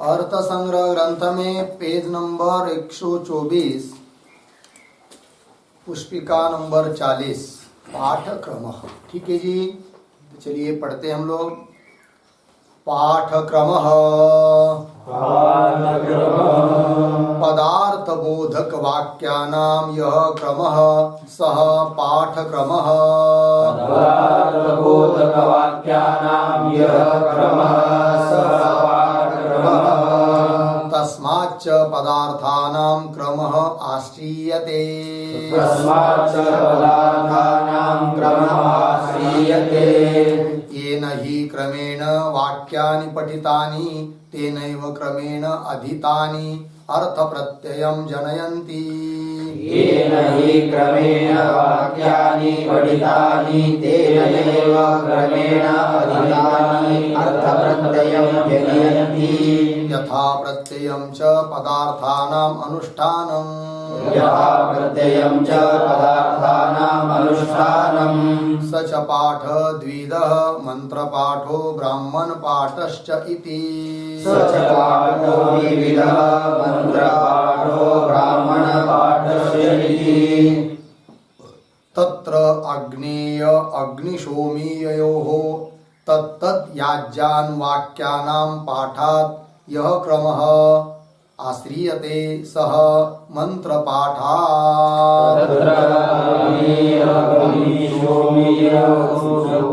अर्थ संग्रह ग्रंथ में पेज नंबर 124, पुष्पिका नंबर 40, पाठक्रम। ठीक है जी, तो चलिए पढ़ते हम लोग। पाठक्रम पदार्थ बोधक वाक्यानां यः क्रमः सः पाठक्रमः। पदार्थ बोधक वाक्यानां यः क्रमः सः पाठक्रमः। तस्माच्च पदार्थानां क्रमः आश्रीयते। तस्माच्च पदार्थानां क्रमः आश्रीयते। येन हि क्रमेण वाक्यानि पठितानि तेनैव क्रमेण अधीतानि अर्थप्रत्ययं जनयन्ति। येन हि क्रमेण वाक्यानि पठितानि तेनैव क्रमेण अधीतानि अर्थप्रत्ययं जनयन्ति। यथा प्रत्ययं च पदार्थानाम् अनुष्ठानम्। यथा प्रत्ययं च पदार्थानाम् अनुष्ठानम्। स च पाठ द्विधः मन्त्रपाठो ब्राह्मणपाठश्च इति। स च पाठो द्विधः मन्त्रपाठो ब्राह्मणपाठश्च इति। तत्र अग्नेय अग्निशोमीययोः तत्तत् याज्यान् वाक्यानां पाठात् यः क्रमः आश्रीयते सः मन्त्रपाठः। तत्र अग्नेय अग्निशोमीययोः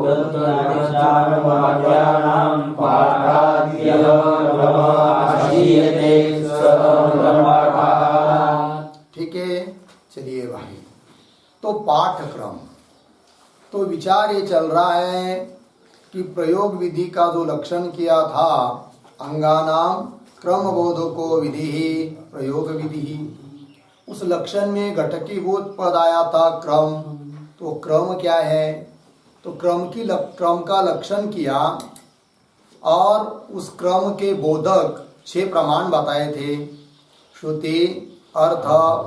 तत्तत् याज्यान् वाक्यानां पाठात् यः क्रमः आश्रीयते सः मन्त्रपाठः। ठीक है, चलिए भाई। तो पाठक्रम, तो विचार ये चल रहा है कि प्रयोग विधि का जो लक्षण किया था, अंगानाम क्रम बोधको विधि प्रयोग विधि, उस लक्षण में घटकीभूत पद आया था क्रम। तो क्रम क्या है? तो क्रम का लक्षण किया और उस क्रम के बोधक 6 प्रमाण बताए थे। श्रुति, अर्थ,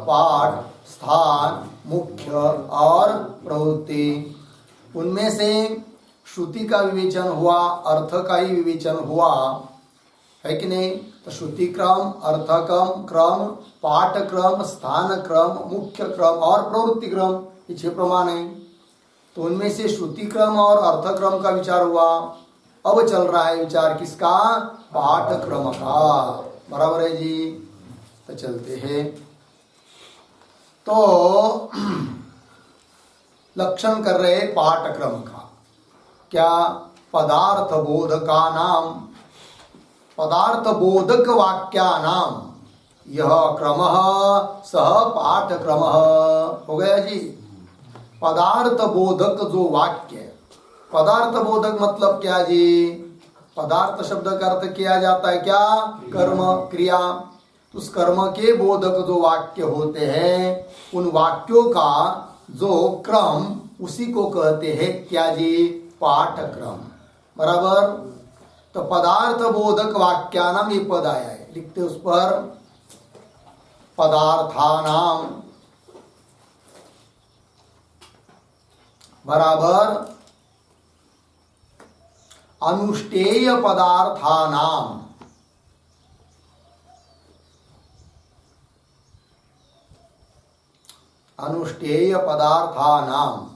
पाठ, स्थान, मुख्य और प्रवृत्ति। उनमें से श्रुति का विवेचन हुआ, अर्थ का ही विवेचन हुआ, है कि नहीं? तो श्रुति क्रम, अर्थ क्रम, पाठ क्रम, स्थान क्रम, मुख्य क्रम और प्रवृत्ति क्रम, ये 6 प्रमाण हैं। तो उनमें से श्रुति क्रम और अर्थ क्रम का विचार हुआ। अब चल रहा है विचार किसका? पाठ क्रम का। बराबर है जी? तो चलते हैं। तो लक्षण कर रहे पाठक्रम का क्या? पदार्थ बोधका नाम, पदार्थ बोधक वाक्यानाम यह क्रमः सह पाठक्रमः। हो गया जी? पदार्थ बोधक जो वाक्य, पदार्थ बोधक मतलब क्या जी? पदार्थ शब्द का अर्थ किया जाता है क्या? कर्म, क्रिया। उस कर्म के बोधक जो वाक्य होते हैं, उन वाक्यों का जो क्रम, उसी को कहते हैं क्या जी? पाठक्रम। बराबर? तो पदार्थ बोधक वाक्यानाम ये पद आया है, लिखते उस पर पदार्थानाम बराबर अनुष्ठेय पदार्थानाम। अनुष्ठेय पदार्थानाम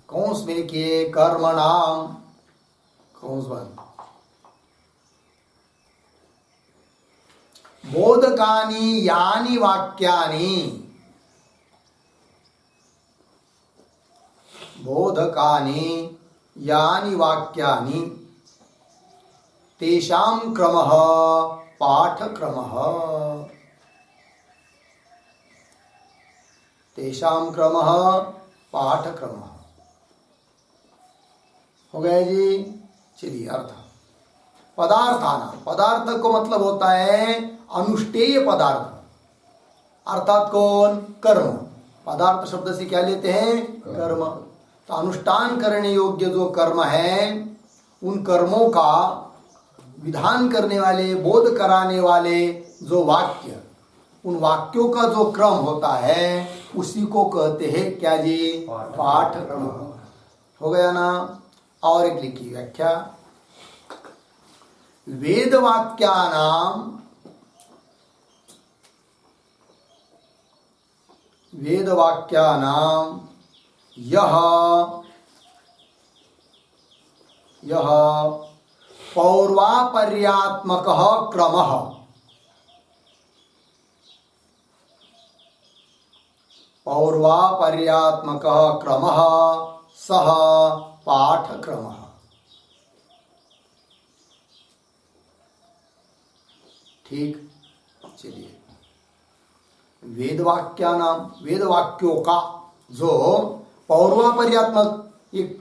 कौंस में किए कर्म नाम, कौंस बंद, बोधकानि यानि वाक्यानि बोधकानि यानि वाक्यानि तेषां क्रमः पाठक्रमः। तेषां क्रमः पाठक्रमः। हो गया जी। चलिए अर्थ। पदार्थाना, पदार्थ को मतलब होता है अनुष्ठेय पदार्थ, अर्थात कौन? कर्म। पदार्थ शब्द से क्या लेते हैं? कर्म। तो अनुष्ठान करने योग्य जो कर्म है, उन कर्मों का विधान करने वाले, बोध कराने वाले जो वाक्य, उन वाक्यों का जो क्रम होता है उसी को कहते हैं क्या जी? पाठक्रम। हो गया ना। और एक लिखी व्याख्या। वेद वाक्यानाम, वेद वाक्यानाम यह पौर्वापर्यात्मकः क्रमः, पौर्वापर्यात्मकः क्रमः सः पाठक्रमः। ठीक। चलिए, वेद वाक्यानाम, वेद वाक्यों का जो पौर्वापर्यात्मक, एक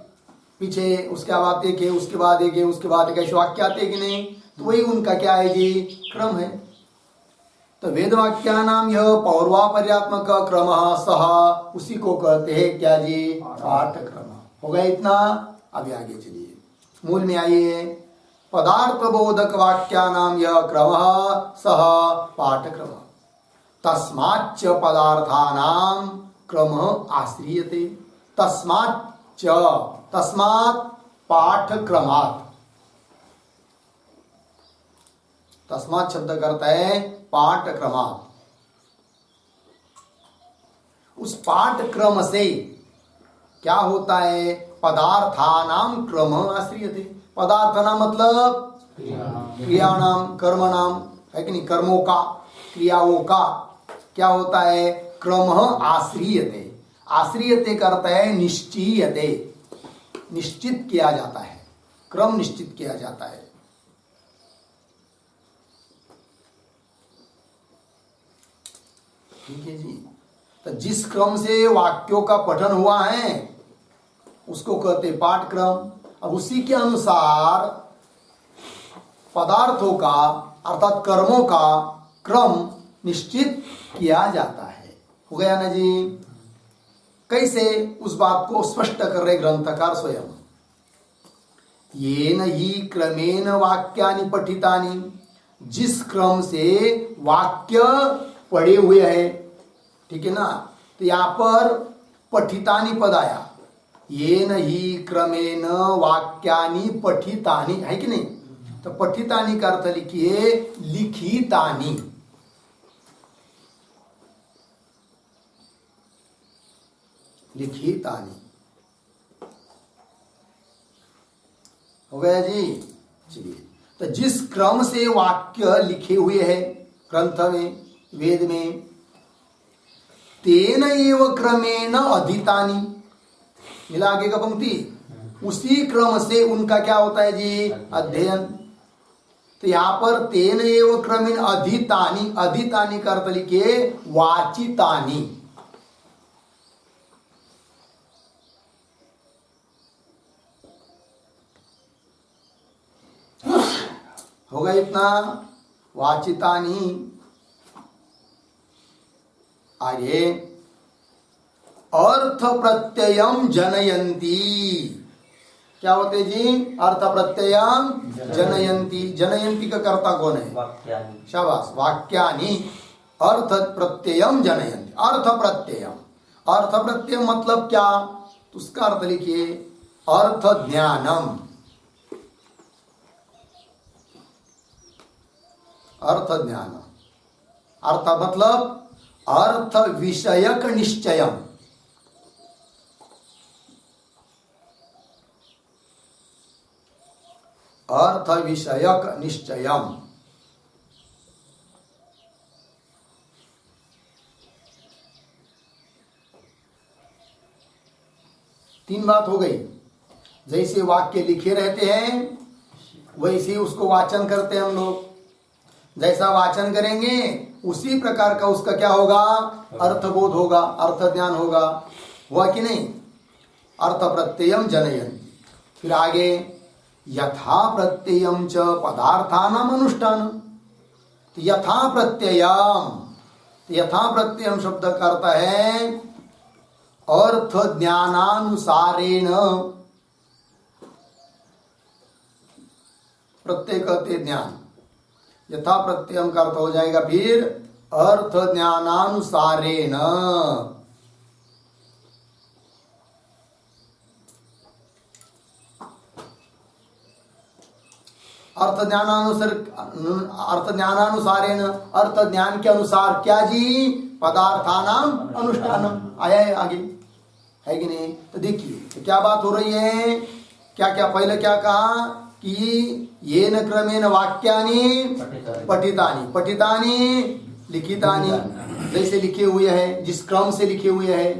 पीछे उसके बाद एक है, उसके बाद एक है, उसके बाद एक, ऐसे वाक्य आते हैं कि नहीं? तो वही उनका क्या है जी? क्रम है। तो वेद वाक्यानाम यह पौर्वापर्यात्मक क्रम सह, उसी को कहते हैं क्या जी? पाठक्रम। हो गया इतना। अभी आगे चलिए, मूल में आइए। पदार्थ बोधक वाक्यानाम यह क्रम सह पाठक्रम, तस्माच्च पदार्थानां क्रम आश्रियते। तस्माच्च, तस्मात् पाठक्रमात्। तस्मात् शब्द करता है पाठक्रमात्। उस पाठक्रम से क्या होता है? पदार्थानां क्रम आश्रियते। पदार्थनाम मतलब क्रियाणाम, कर्मणाम, है कि नहीं? कर्मों का, क्रियाओं का क्या होता है? क्रम आश्रियते। आश्रियते करता है निश्चीयते, निश्चित किया जाता है, क्रम निश्चित किया जाता है। ठीक है जी। तो जिस क्रम से वाक्यों का पठन हुआ है उसको कहते पाठक्रम। अब उसी के अनुसार पदार्थों का, अर्थात कर्मों का क्रम निश्चित किया जाता है। हो गया ना जी। कैसे? उस बात को स्पष्ट कर रहे ग्रंथकार स्वयं। येन ही क्रमेण वाक्यानि पठितानि, जिस क्रम से वाक्य पढ़े हुए हैं, ठीक है ना? तो यहाँ पर पठितानि पद आया। येन ही क्रमेण वाक्यानि पठितानि, है कि नहीं? तो पठितानि का अर्थ लिखिए लिखितानि। लिखितानि। हो गया जी। चलिए, तो जिस क्रम से वाक्य लिखे हुए हैं ग्रंथ में, वेद में, तेन एव क्रमेण अधीतानि, मिला आगे का पंक्ति, उसी क्रम से उनका क्या होता है जी? अध्ययन। तो यहां पर तेन एव क्रमेण अधीतानि, अधीतानि का अर्थ लिखिए वाचितानि। हो गया इतना। वाचितानि। आगे, अर्थ प्रत्ययम जनयंती। क्या होते जी? अर्थ प्रत्ययम जनयंती। जनयंती का कर्ता कौन है? वाक्यानि। शाबाश। वाक्यानि अर्थ प्रत्ययम जनयंती। अर्थ प्रत्ययम, अर्थ प्रत्यय मतलब क्या? तो उसका अर्थ लिखिए अर्थ ज्ञानम। अर्थ ज्ञान, अर्थ मतलब अर्थ विषयक निश्चयम। अर्थ विषयक निश्चयम। तीन बात हो गई। जैसे वाक्य लिखे रहते हैं वैसे उसको वाचन करते हैं हम लोग। जैसा वाचन करेंगे उसी प्रकार का उसका क्या होगा, अर्थबोध होगा, अर्थ ज्ञान होगा। हुआ कि नहीं? अर्थ प्रत्ययम जनयन्ति। फिर आगे यथा प्रत्ययम च पदार्थानाम अनुष्ठान। तो यथा प्रत्ययम, तो यथा प्रत्ययम शब्द का अर्थ है अर्थ ज्ञानानुसारेण। प्रत्यय कहते ज्ञान, यथा प्रत्ययम का अर्थ हो जाएगा फिर अर्थ ज्ञानानुसारेण। अर्थ ज्ञानानुसार, अर्थ ज्ञानानुसारेण, अर्थ ज्ञान के अनुसार क्या जी, पदार्थानाम अनुष्ठानम। आया है आगे, है कि नहीं? तो देखिए तो क्या बात हो रही है, क्या क्या पहले क्या कहा कि येन क्रमेण वाक्यानि पठितानि, पठितानि लिखितानि, जैसे लिखे हुए हैं, जिस क्रम से लिखे हुए हैं,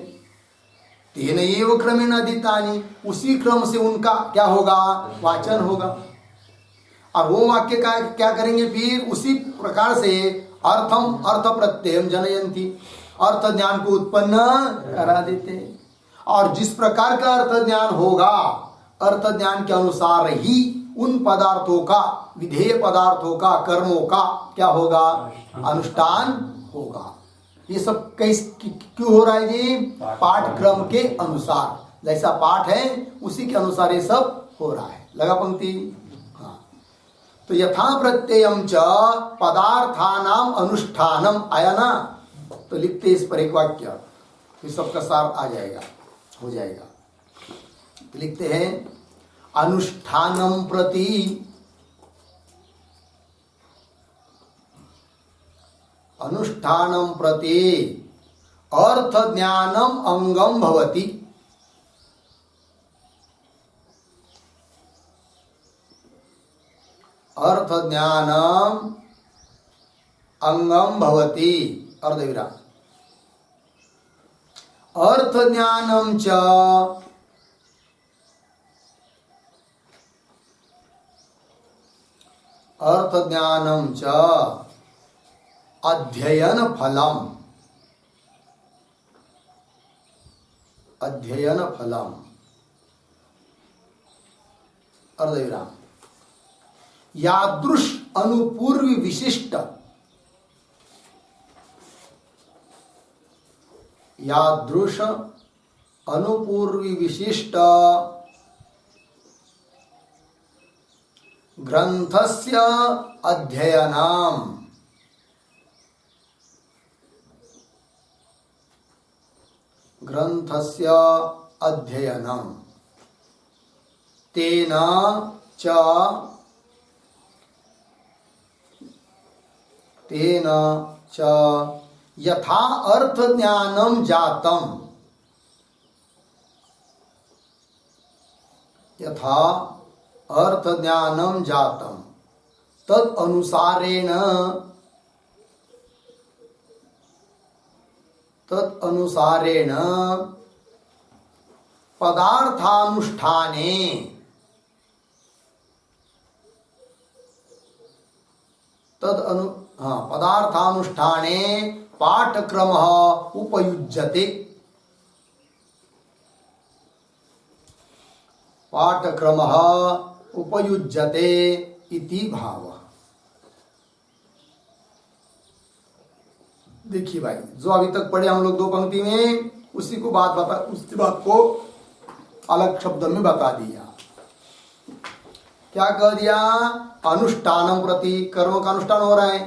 तेन एव क्रमेण अधीतानि, उसी क्रम से उनका क्या होगा, वाचन होगा। और वो वाक्य का क्या करेंगे फिर, उसी प्रकार से अर्थम अर्थ प्रत्ययम जनयन्ति, अर्थ ज्ञान को उत्पन्न करा देते हैं। और जिस प्रकार का अर्थ ज्ञान होगा, अर्थ ज्ञान के अनुसार ही उन पदार्थों का, विधेय पदार्थों का, कर्मों का क्या होगा, अनुष्ठान होगा। ये सब क्यों हो रहा है जी, पाठक्रम के अनुसार। जैसा पाठ है उसी के अनुसार ये सब हो रहा है। लगा पंक्ति? तो यथा प्रत्ययम च पदार्थानाम अनुष्ठानम। आया ना? तो लिखते इस पर एक वाक्य, फिर सबका सार आ जाएगा, हो जाएगा। तो लिखते हैं अनुष्ठानम प्रति अर्थ ज्ञानम अंगम भवति। अर्थ ज्ञानम अंगम भवति, अर्धविराम। अर्थ ज्ञानम च अध्ययन फलम, अध्ययन फलम, अर्धविराम। यादृश अनुपूर्वी विशिष्ट, यादृश अनुपूर्वी विशिष्ट ग्रंथस्य अध्ययनम, ग्रंथस्य अध्ययनम तेन च यथा अर्थ ज्ञानम जातम, यथा अर्थ ज्ञानम जातम तद अनुसारेण पदार्थानुष्ठाने, पदार्थानुष्ठाने पाठक्रमः उपयुज्यते, पाठक्रमः उपयुज्यते इति भावः। देखिए भाई, जो अभी तक पढ़े हम लोग दो पंक्ति में, उसी को उसी बात को अलग शब्द में बता दिया। क्या कह दिया? अनुष्ठानम प्रति, कर्म का अनुष्ठान हो रहा है,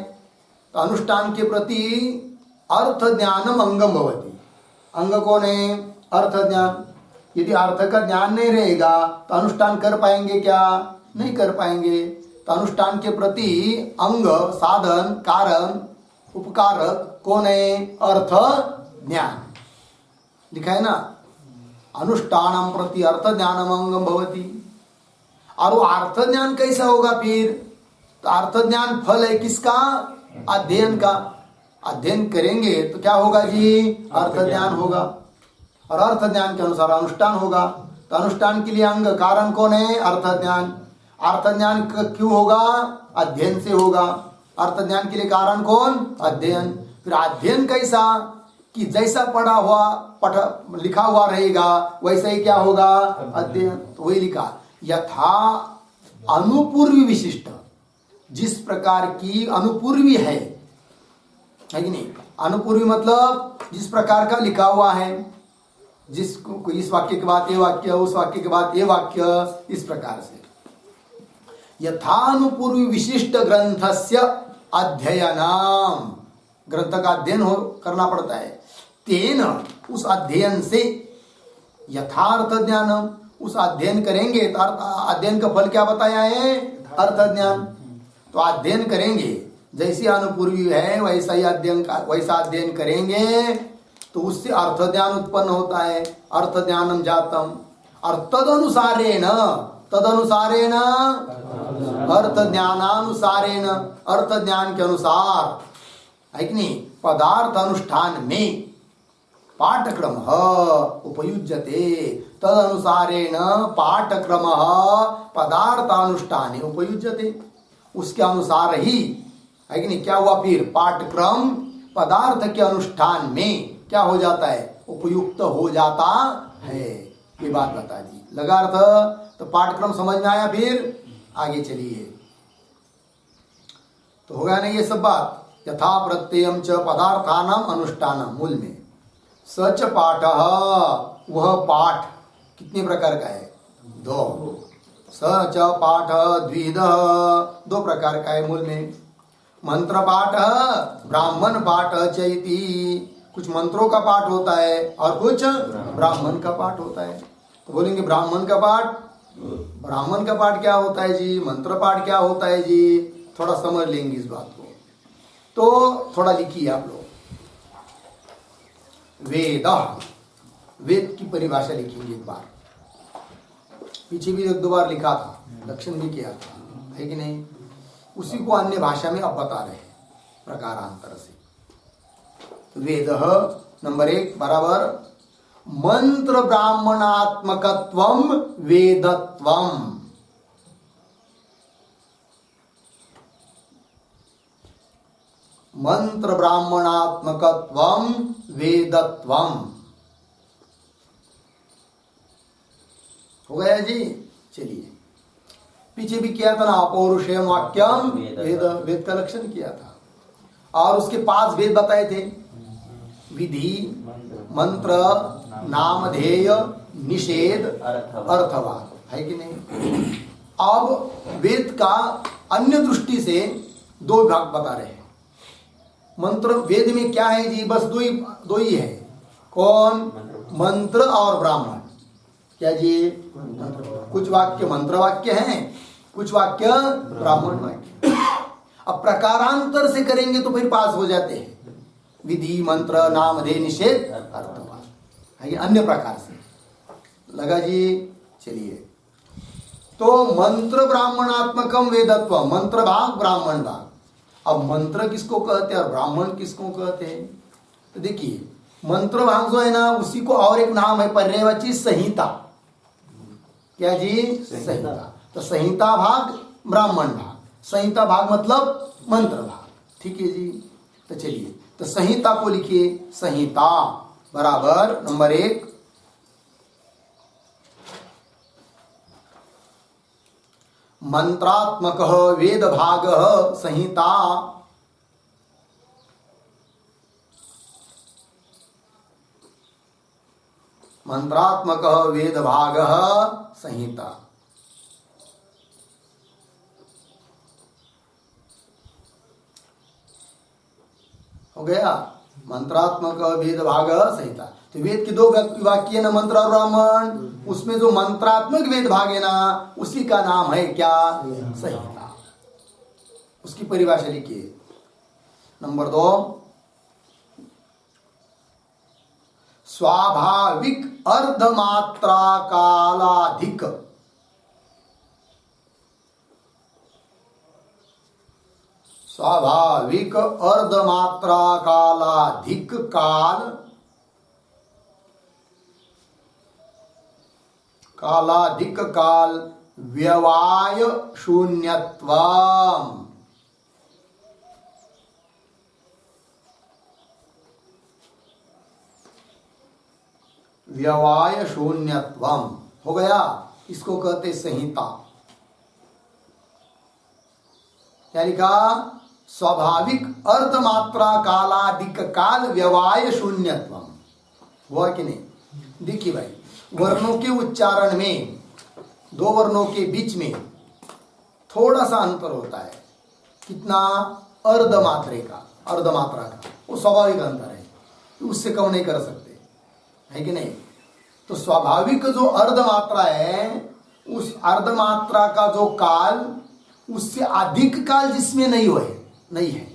तो अनुष्ठान के प्रति अर्थ ज्ञानम अंगम भवति। अंग कौन है? अर्थ ज्ञान। यदि अर्थ का ज्ञान नहीं रहेगा तो अनुष्ठान कर पाएंगे क्या? नहीं कर पाएंगे। तो अनुष्ठान के प्रति अंग, साधन, कारण, उपकारक कौन है? अर्थ ज्ञान। लिखा है ना, अनुष्ठानम प्रति अर्थ ज्ञानम अंगम भवति। और वो अर्थ ज्ञान कैसा होगा फिर? तो अर्थ ज्ञान फल है किसका? अध्ययन का। अध्ययन करेंगे तो क्या होगा जी? अर्थ ज्ञान होगा, और अर्थ ज्ञान के अनुसार अनुष्ठान होगा। तो अनुष्ठान के लिए अंग, कारण कौन है? अर्थ ज्ञान। अर्थ ज्ञान क्यों होगा? अध्ययन से होगा। अर्थ ज्ञान के लिए कारण कौन? अध्ययन। फिर अध्ययन कैसा? कि जैसा पढ़ा हुआ लिखा हुआ रहेगा वैसा ही क्या होगा? अध्ययन। तो वही लिखा, यथा अनुपूर्वी विशिष्ट, जिस प्रकार की अनुपूर्वी है कि नहीं? अनुपूर्वी मतलब जिस प्रकार का लिखा हुआ है, जिसको इस वाक्य के बाद ये वाक्य, उस वाक्य के बाद ये वाक्य, इस प्रकार से यथानुपूर्वी विशिष्ट ग्रंथस्य अध्ययनम, ग्रंथ का अध्ययन करना पड़ता है। तेन, उस अध्ययन से, यथार्थ ज्ञानम, उस अध्ययन करेंगे तो अध्ययन का फल क्या बताया है? अर्थ ज्ञान। तो अध्ययन करेंगे, जैसी अनुपूर्वी है वैसा ही अध्ययन करेंगे तो उससे अर्थ ज्ञान उत्पन्न होता है। अर्थ ज्ञानम जातम, और तदनुसारेण अर्थ ज्ञानानुसारेण, अर्थ ज्ञान के अनुसार है कि नहीं, पदार्थ अनुष्ठान में पाठक्रम उपयुज्यते। तदनुसारेण पाठक्रम पदार्थानुष्ठाने उपयुज्यते, उसके अनुसार ही है कि नहीं, क्या हुआ फिर? पाठक्रम पदार्थ के अनुष्ठान में क्या हो जाता है? उपयुक्त हो जाता है। ये बात बता दी, लगा अर्थ? तो पाठक्रम समझ में आया। फिर आगे चलिए, तो हो गया ना ये सब बात। यथा प्रत्ययम च पदार्थानाम अनुष्ठानम, मूल में सच पाठ, वह पाठ कितने प्रकार का है? दो। सच पाठ द्विध, दो प्रकार का है मूल में। मंत्र पाठ, ब्राह्मण पाठ चैती, कुछ मंत्रों का पाठ होता है और कुछ ब्राह्मण का पाठ होता है। तो बोलेंगे ब्राह्मण का पाठ, ब्राह्मण का पाठ क्या होता है जी? मंत्र पाठ क्या होता है जी? थोड़ा समझ लेंगे इस बात को, तो थोड़ा लिखिए आप लोग। वेद, वेद की परिभाषा लिखेंगे एक बार, पीछे भी एक दो बार लिखा था, लक्षण भी किया था, है कि नहीं? उसी को अन्य भाषा में अब बता रहे हैं प्रकारांतर से। तो वेद नंबर 1 बराबर मंत्र ब्राह्मणात्मकत्वम वेदत्वम। मंत्र ब्राह्मणात्मकत्वम वेदत्वम, हो गया जी? चलिए, पीछे भी किया था ना, अपौरुषेयम वाक्यम वेद, वेद का लक्षण किया था। और उसके 5 वेद बताए थे, विधि, मंत्र, नामधेय, निषेध, अर्थवाद, है कि नहीं? अब वेद का अन्य दृष्टि से 2 भाग बता रहे हैं। मंत्र, वेद में क्या है जी? बस दो ही है। कौन? मंत्र और ब्राह्मण। क्या जी? कुछ वाक्य मंत्र वाक्य हैं, कुछ वाक्य ब्राह्मण वाक्य। अब प्रकारांतर से करेंगे तो फिर पास हो जाते हैं। विधि, मंत्र, नामधेय, निषेध, अर्थवाद, है ये अन्य प्रकार से। लगा जी? चलिए, तो मंत्र ब्राह्मणात्मकम वेदत्व, मंत्र भाग ब्राह्मण भाग। अब मंत्र किसको कहते हैं और ब्राह्मण किसको कहते हैं? तो देखिए, मंत्र भाग जो है ना, उसी को और एक नाम है पर्यायवाची संहिता। क्या जी? संहिता। तो संहिता भाग ब्राह्मण भाग, संहिता भाग मतलब मंत्र भाग। ठीक है जी? तो चलिए, तो संहिता को लिखिए, संहिता बराबर नंबर 1 मंत्रात्मक वेद भाग संहिता। मंत्रात्मक वेद भाग संहिता। हो गया? मंत्रात्मक वेद भाग संहिता। तो वेद के 2 वाक्य ना, मंत्र और ब्राह्मण। उसमें जो मंत्रात्मक वेद भाग है ना, उसी का नाम है क्या? संहिता। उसकी परिभाषा लिखिए। नंबर 2 स्वाभाविक अर्धमात्रा कालाधिक। स्वाभाविक अर्धमात्रा कालाधिक कालाधिक काल व्यवाय शून्यत्वम। व्यवाय शून्यत्वम हो गया, इसको कहते संहिता। क्या लिखा? स्वाभाविक अर्धमात्रा कालाधिक काल व्यवाय शून्यत्वम। हुआ कि नहीं? देखिए भाई, वर्णों के उच्चारण में दो वर्णों के बीच में थोड़ा सा अंतर होता है। कितना? अर्धमात्रे का, अर्धमात्रा का, वो स्वाभाविक अंतर है, उससे कम नहीं कर सकते, है कि नहीं? तो स्वाभाविक जो अर्धमात्रा है, उस अर्धमात्रा का जो काल उससे अधिक काल जिसमें नहीं है।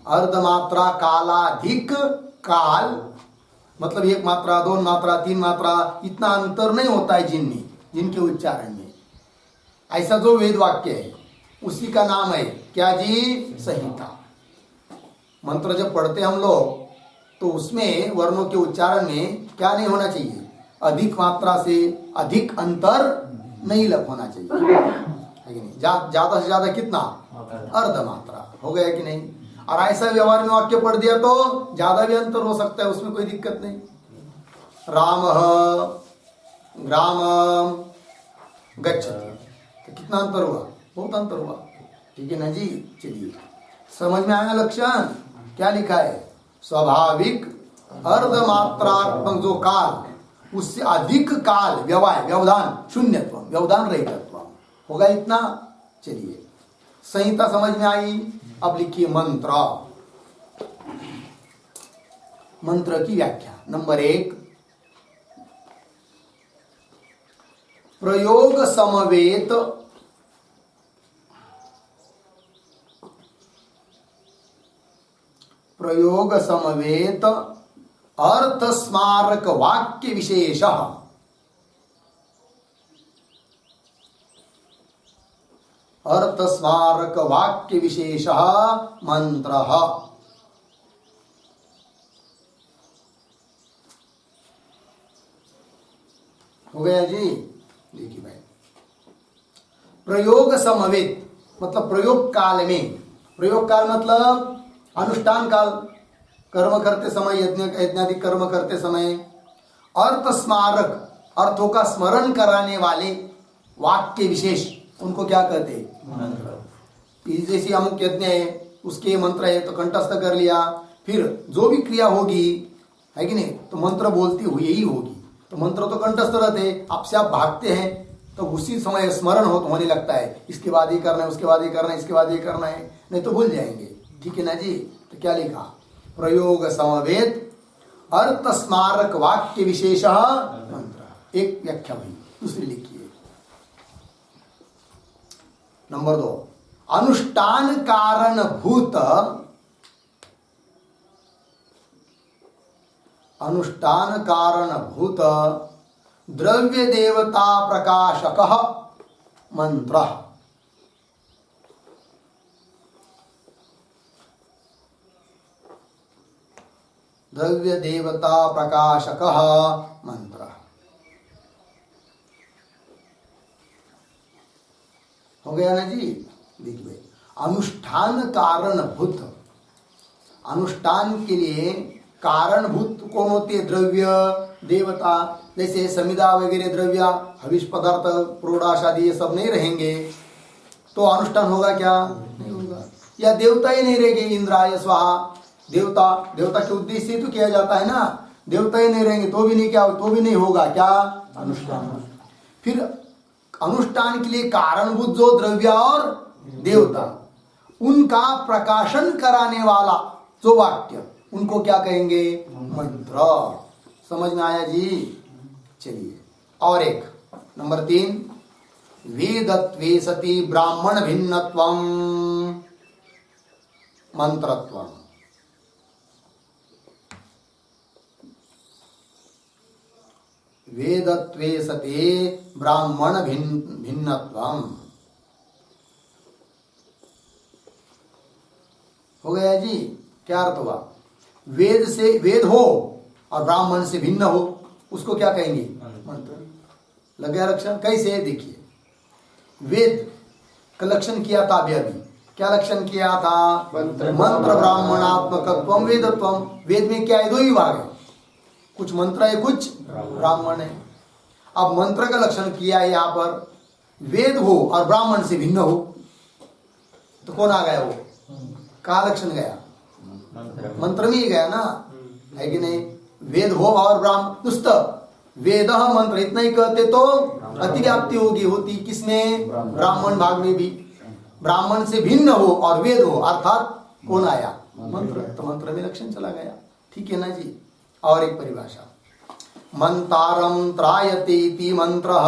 अर्धमात्रा कालाधिक काल मतलब एक मात्रा, दो मात्रा, तीन मात्रा, इतना अंतर नहीं होता है जिनके उच्चारण में। ऐसा जो वेद वाक्य है उसी का नाम है क्या जी? संहिता। मंत्र जब पढ़ते हम लोग तो उसमें वर्णों के उच्चारण में क्या नहीं होना चाहिए? अधिक मात्रा से अधिक अंतर नहीं होना चाहिए, है कि नहीं? ज्यादा से ज्यादा कितना? अर्धमात्रा। हो गया कि नहीं? और ऐसा व्यवहार में वाक्य पढ़ दिया तो ज्यादा भी अंतर हो सकता है, उसमें कोई दिक्कत नहीं। रामः ग्रामं गच्छति, तो कितना अंतर हुआ? बहुत अंतर हुआ, ठीक है ना जी? चलिए, समझ में आया लक्षण? क्या लिखा है? स्वाभाविक अर्धमात्रात्मक जो काल उससे अधिक काल व्यवधान, शून्यत्व, व्यवधान रहितत्व होगा, इतना। चलिए, संहिता समझ में आई। अब लिखिए मंत्र। मंत्र की व्याख्या। नंबर 1, प्रयोग समवेत अर्थ स्मारक वाक्य विशेष। अर्थ स्मारक वाक्य विशेष मंत्र। हो गया जी? देखिए भाई, प्रयोग समवेत मतलब प्रयोग काल में, प्रयोग काल मतलब अनुष्ठान काल, कर्म करते समय, यज्ञादि कर्म करते समय, अर्थ स्मारक अर्थों का स्मरण कराने वाले वाक्य विशेष, उनको क्या कहते हैं? मंत्र। जैसे अमुक यज्ञ है, उसके मंत्र है तो कंठस्थ कर लिया, फिर जो भी क्रिया होगी, है कि नहीं, तो मंत्र बोलती हुई ही होगी। तो मंत्र तो कंठस्थ रहते, आपसे आप भागते हैं तो उसी समय स्मरण होने लगता है, इसके बाद ये करना है, उसके बाद ये करना है, इसके बाद ये करना है, नहीं तो भूल जाएंगे, ठीक है ना जी? तो क्या लिखा? प्रयोग समवेत अर्थ स्मारक वाक्य विशेष मंत्र। एक व्याख्या हुई। दूसरी लिखिए, नंबर 2, अनुष्ठान कारणभूत, अनुष्ठान कारणभूत द्रव्य देवता प्रकाशक मंत्र। द्रव्य देवता प्रकाशक मंत्र। हो गया ना जी? देखिए, अनुष्ठान कारणभूत, अनुष्ठान के लिए कारणभूत कौन होते हैं? द्रव्य देवता। जैसे समिधा वगैरह द्रव्य, हविष पदार्थ, प्रोडाश आदि ये सब नहीं रहेंगे तो अनुष्ठान होगा क्या? नहीं होगा। या देवता ही नहीं रहेंगे, इंद्राय स्वाहा, देवता के उद्देश्य से तो किया जाता है ना। देवता ही नहीं रहेंगे तो भी नहीं, क्या तो भी नहीं होगा क्या? अनुष्ठान। फिर अनुष्ठान के लिए कारणभूत जो द्रव्य और देवता, उनका प्रकाशन कराने वाला जो वाक्य, उनको क्या कहेंगे? मंत्र। समझ में आया जी? चलिए, और एक नंबर 3, वेदत्वे सति ब्राह्मण भिन्नत्वम मंत्रत्वम। वेदत्वे सति ब्राह्मण भिन्नत्वम। हो गया जी? क्या अर्थ हुआ? वेद हो और ब्राह्मण से भिन्न हो, उसको क्या कहेंगे? मंत्र। लग गया लक्षण? कैसे है देखिए, वेद का लक्षण किया था अभी अभी। क्या लक्षण किया था? मंत्र ब्राह्मणात्मकत्वम वेदत्वम। वेद में क्या है? दो ही भाग है, कुछ मंत्र है कुछ ब्राह्मण है। अब मंत्र का लक्षण किया है यहाँ पर, वेद हो और ब्राह्मण से भिन्न हो, तो कौन आ गया? वो कहाँ लक्षण गया? मंत्र में ही गया ना, है कि नहीं? वेद हो और ब्राह्मण, नुस्त वेद मंत्र इतना ही कहते तो अतिव्याप्ति होती किसमें? ब्राह्मण भाग में भी। ब्राह्मण से भिन्न हो और वेद हो, अर्थात कौन आया? मंत्र। तो मंत्र में लक्षण चला गया। ठीक है ना जी? और एक परिभाषा, मंतारम त्रायते इति मंत्रः।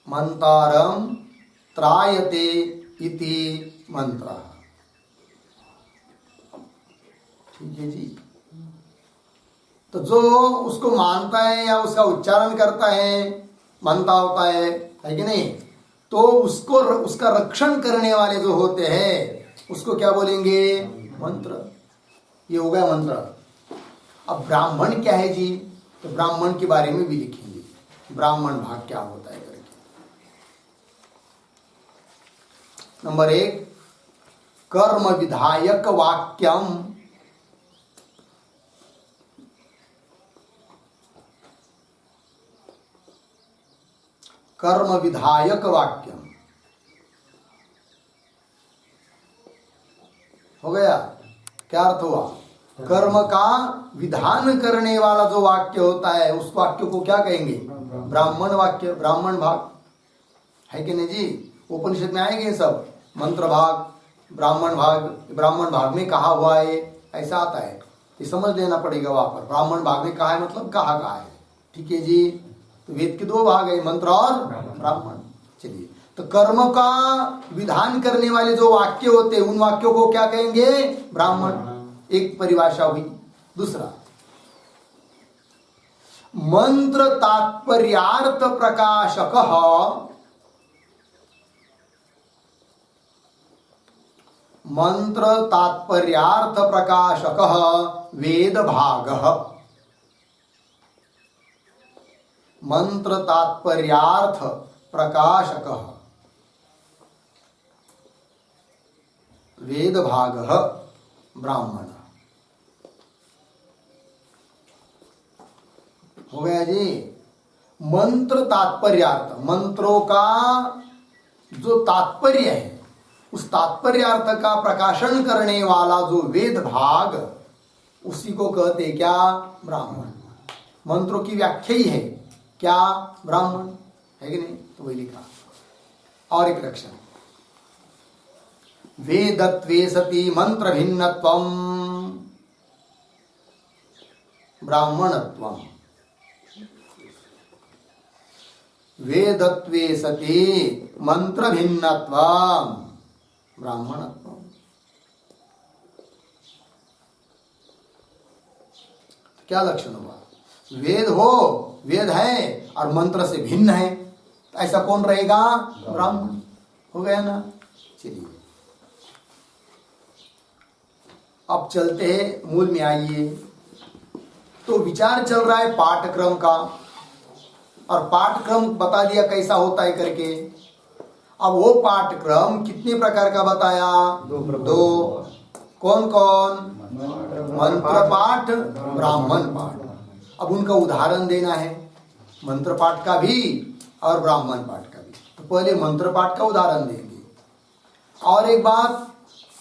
मंतारम त्रायते इति मंत्रः। ठीक है जी? तो जो उसको मानता है या उसका उच्चारण करता है, मानता होता है कि नहीं, तो उसको उसका रक्षण करने वाले जो होते हैं उसको क्या बोलेंगे? मंत्र। ये हो गया मंत्र। अब ब्राह्मण क्या है जी? तो ब्राह्मण के बारे में भी लिखेंगे, ब्राह्मण भाग क्या होता है करके। नंबर 1, कर्म विधायक वाक्यम। कर्म विधायक वाक्यम हो गया। क्या अर्थ हुआ? कर्म का विधान करने वाला जो वाक्य होता है उस वाक्य को क्या कहेंगे? ब्राह्मण वाक्य, ब्राह्मण भाग, है कि नहीं जी? उपनिषद में आएंगे सब, मंत्र भाग, ब्राह्मण भाग। ब्राह्मण भाग में कहा हुआ है ऐसा आता है, ये समझ लेना पड़ेगा वहां पर। ब्राह्मण भाग में कहा है मतलब कहा है। ठीक है जी? तो वेद के दो भाग है, मंत्र और ब्राह्मण। चलिए, तो कर्म का विधान करने वाले जो वाक्य होते हैं उन वाक्यों को क्या कहेंगे? ब्राह्मण। एक परिभाषा हुई। दूसरा, मंत्र तात्पर्यार्थ प्रकाशक। मंत्र तात्पर्यार्थ प्रकाशक वेद भाग। मंत्र तात्पर्यार्थ प्रकाशक वेद भाग ब्राह्मण। हो गया जी? मंत्र तात्पर्यार्थ, मंत्रों का जो तात्पर्य है उस तात्पर्यार्थ का प्रकाशन करने वाला जो वेद भाग, उसी को कहते क्या? ब्राह्मण। मंत्रों की व्याख्या ही है क्या? ब्राह्मण, है कि नहीं? तो वही लिखा। और एक लक्षण, वेदत्वे सति मंत्र भिन्नत्वम ब्राह्मणत्वम। वेदत्वे सति मंत्र भिन्नत्वम ब्राह्मणत्वम। क्या लक्षण हुआ? वेद हो, वेद है और मंत्र से भिन्न है, तो ऐसा कौन रहेगा? ब्राह्मण। हो गया ना? चलिए, अब चलते हैं मूल में। आइए, तो विचार चल रहा है पाठ्यक्रम का, और पाठ्यक्रम बता दिया कैसा होता है करके। अब वो पाठ्यक्रम कितने प्रकार का बताया? दो। कौन कौन? मंत्र पाठ, ब्राह्मण पाठ। अब उनका उदाहरण देना है, मंत्र पाठ का भी और ब्राह्मण पाठ का भी। तो पहले मंत्र पाठ का उदाहरण देंगे। और एक बात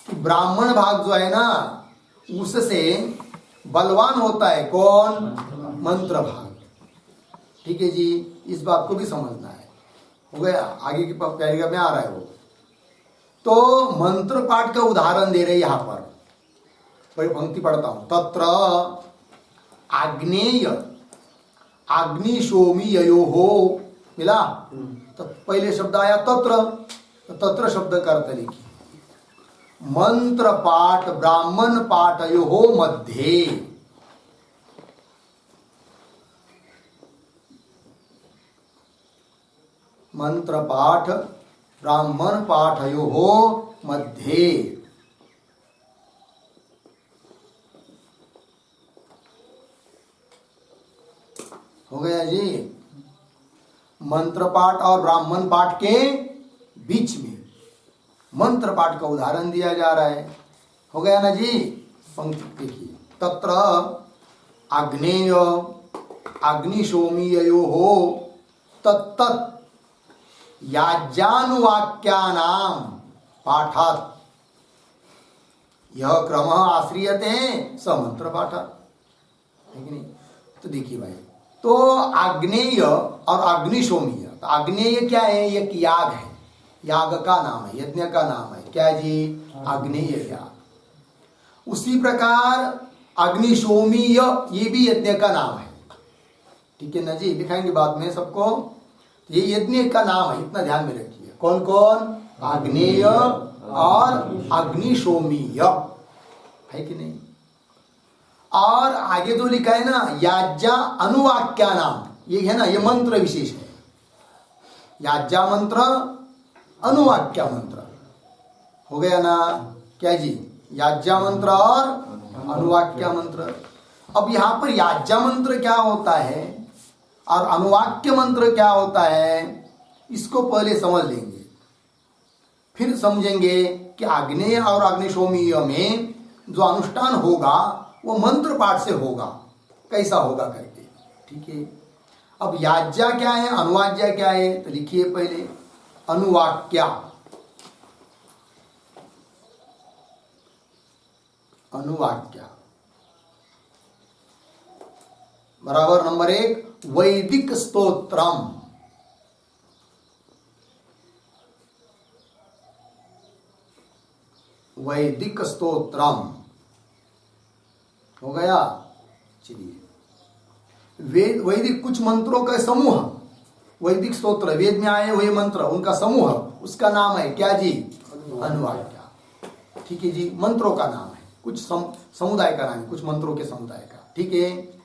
कि ब्राह्मण भाग जो है ना, उससे बलवान होता है कौन? मंत्र भाग। ठीक है जी? इस बात को भी समझना है। हो गया? आगे की पैराग्राफ में आ रहा है वो। तो मंत्र पाठ का उदाहरण दे रहे यहाँ पर। पंक्ति पढ़ता हूं। तत्र आग्नेय अग्निशोमी ययोहो, मिला? तो पहले शब्द आया तत्र, तो तत्र शब्द का अर्थ लिखिए। मंत्र पाठ ब्राह्मण पाठयोः मध्ये। मंत्र पाठ ब्राह्मण पाठयोः मध्ये। हो गया जी। मंत्र पाठ और ब्राह्मण पाठ के बीच में मंत्र पाठ का उदाहरण दिया जा रहा है। हो गया ना जी। पंक्ति देखिए, तत्र आग्नेय अग्निशोमीयो तत्तत् याज्ञानुवाक्यानां पाठात् यह क्रम आश्रियते स मंत्र पाठात्, है कि नहीं। तो देखिए भाई, तो आग्नेय और अग्निशोमीय, तो आग्नेय क्या है? एक याग है, याग का नाम है, यज्ञ का नाम है। क्या जी? आग्नेय याग। उसी प्रकार अग्निशोमीय ये भी यज्ञ का नाम है। ठीक है ना जी, दिखाएंगे बाद में सबको। ये यज्ञ का नाम है, इतना ध्यान में रखिए। कौन कौन? आग्नेय और अग्निशोमीय, है कि नहीं। और आगे जो लिखा है ना, याज्ञा अनुवाक्या नाम, ये है ना, ये मंत्र विशेष है। याज्ञा मंत्र, अनुवाक्या मंत्र, हो गया ना। क्या जी? याज्ञा मंत्र और अनुवाक्या मंत्र। अब यहां पर याज्ञा मंत्र क्या होता है और अनुवाक्य मंत्र क्या होता है, इसको पहले समझ लेंगे, फिर समझेंगे कि आग्नेय और अग्निशोमीय में जो अनुष्ठान होगा वो मंत्र पाठ से होगा, कैसा होगा करके। ठीक है। अब याज्ञा क्या है, अनुवाज्या क्या है, तो लिखिए पहले अनुवाक्या। अनुवाक्या बराबर नंबर 1 वैदिक स्तोत्रम। वैदिक स्तोत्रम हो गया। चलिए, वेद वैदिक कुछ मंत्रों का समूह, वैदिक स्तोत्र, वेद में आए हुए मंत्र, उनका समूह, उसका नाम है क्या जी? अनुवाक्या। ठीक है जी, मंत्रों का नाम है, कुछ समुदाय का नाम है, कुछ मंत्रों के समुदाय का। ठीक है।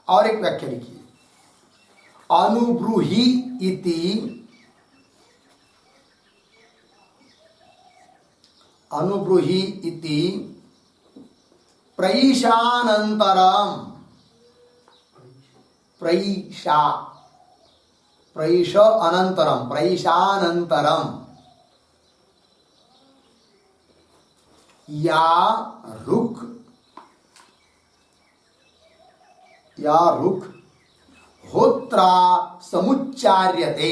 और एक व्याख्या लिखिए, अनुब्रूहि इति, अनुब्रूहि इति प्रईशानंतरम, प्रईश अनंतरम, प्रईशानंतरम या रुख होत्रा समुच्चार्यते,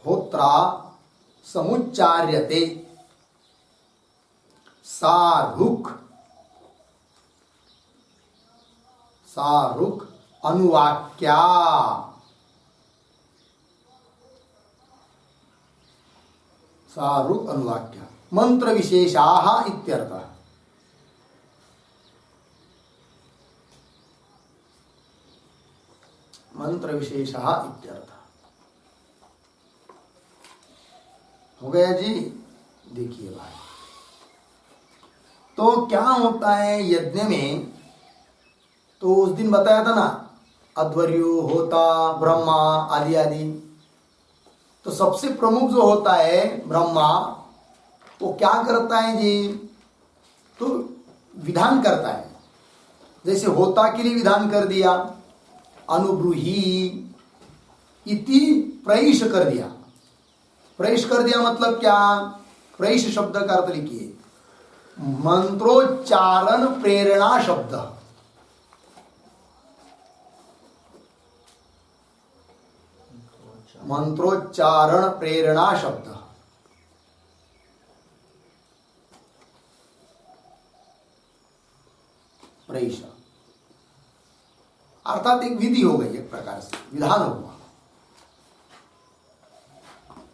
होत्रा समुच्चार्यते सा रुख अनुवाक्या। सा रुख अनुवाक्या मंत्र विशेषाः इत्यर्थः। मंत्र विशेषः इत्यर्थः। हो गया जी। देखिए भाई, तो क्या होता है यज्ञ में, तो उस दिन बताया था ना, अध्वर्यु, होता, ब्रह्मा आदि आदि। तो सबसे प्रमुख जो होता है ब्रह्मा, वो क्या करता है जी? तो विधान करता है। जैसे होता के लिए विधान कर दिया, अनुब्रूहि इति प्रईश कर दिया। प्रईश कर दिया मतलब क्या? प्रईश शब्द का अर्थ लिखिए, मंत्रोच्चारण प्रेरणा शब्द। मंत्रोच्चारण प्रेरणा शब्द। प्रईश अर्थात एक विधि हो गई, एक प्रकार से विधान हुआ।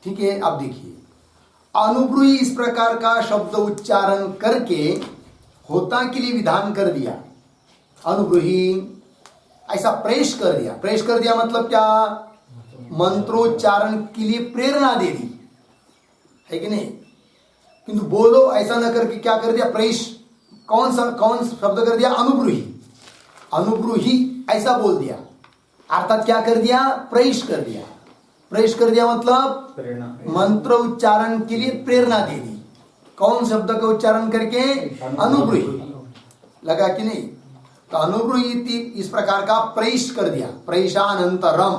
ठीक है। अब देखिए, अनुब्रूहि इस प्रकार का शब्द उच्चारण करके होता के लिए विधान कर दिया। अनुब्रूहि ऐसा प्रेष कर दिया। प्रेष कर दिया मतलब क्या? मंत्रोच्चारण के लिए प्रेरणा दे दी, है कि नहीं। किंतु बोलो ऐसा न करके क्या कर दिया? प्रेष। कौन शब्द कर दिया? अनुब्रूहि। अनुब्रूहि ऐसा बोल दिया, अर्थात क्या कर दिया? प्रेष कर दिया। प्रेष कर दिया मतलब मंत्र उच्चारण के लिए प्रेरणा दे दी। कौन शब्द का उच्चारण करके? अनुब्रूहि। लगा कि नहीं? तो अनुब्रूहीति इस प्रकार का प्रैश कर दिया, प्रैशानंतरम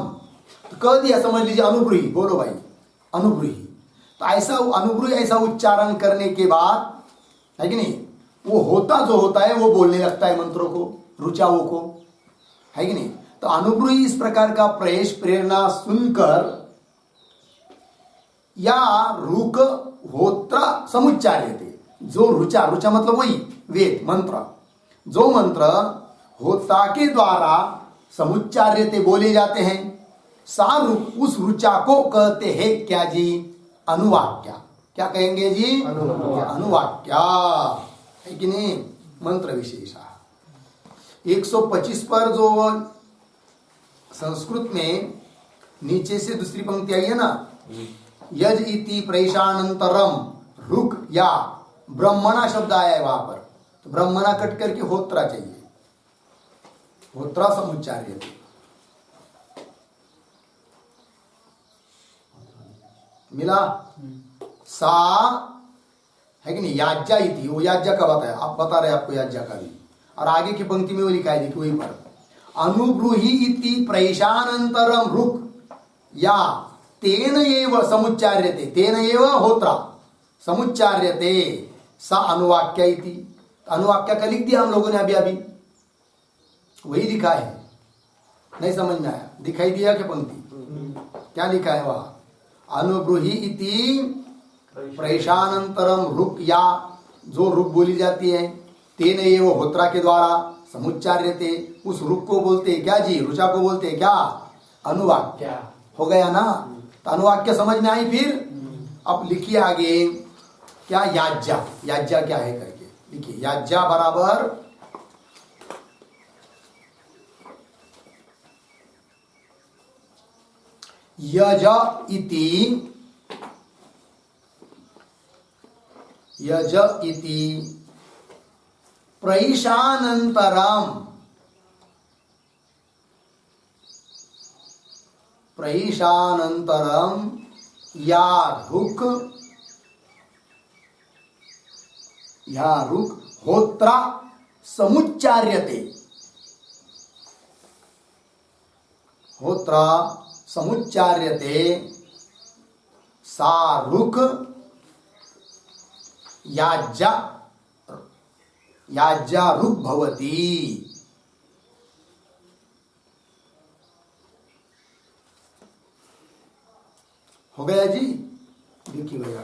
तो कह दिया, समझ लीजिए अनुब्रूही, बोलो भाई अनुब्रूही। तो ऐसा अनुब्रूही ऐसा उच्चारण करने के बाद है कि नहीं, वो होता जो होता है वो बोलने लगता है मंत्रों को, रुचाओं को, है कि नहीं। तो अनुब्रूही इस प्रकार का प्रयश प्रेरणा सुनकर या रुक होत्र समुच्चार्य थे, जो रुचा, रुचा मतलब वही वेद मंत्र, जो मंत्र होता के द्वारा समुच्चार्य थे बोले जाते हैं, सारुक उस रुचा को कहते हैं क्या जी, अनुवाक्या। क्या कहेंगे जी, अनुवाक्या, है कि नहीं, मंत्र विशेषा। 125 पर जो संस्कृत में नीचे से दूसरी पंक्ति आई है ना, यज इति प्रैशानंतरम रुक या ब्रह्मणा शब्द आया है वहां पर, तो ब्रह्मणा कट करके होत्रा चाहिए, होत्रा समुच्चार्य थे। मिला, सा है कि नहीं, याज्ञा इति, वो याज्ञा का बताया, आप बता रहे आपको याज्ञा का भी, और आगे की पंक्ति में वो लिखा है देखिए वही पर, अनुब्रूही इति प्रैशानंतरम रुक या तेन एव समुच्चार्यते, तेन एव होत्रा समुच्चार्यते सा अनुवाक्या इति। अनुवाक्या का लिख दिया हम लोगों ने अभी अभी, वही लिखा है, नहीं समझ में आया, दिखाई दिया क्या पंक्ति, क्या लिखा है वहां, अनुब्रूही इति प्रैशानंतरम रुक या जो रुक बोली जाती है, तेन एव होत्रा के द्वारा समुच्चार्यते, उस रुक को बोलते हैं क्या जी, रुचा को बोलते हैं क्या, अनुवाक्या। हो गया ना, तो अनुवाक्य समझ में आई। फिर अब लिखिए आगे क्या, याज्ञा, याज्ञा क्या है करके लिखिए, याज्ञा बराबर यज इति, यज इति प्रैशानंतरम, प्रैशानंतरम या रुक, या रुक होत्रा समुच्चार्यते, होत्रा समुच्चार्यते सा रुक याज्ञा, याज्ञा रुक भवति। हो गया जी, देखिए भैया।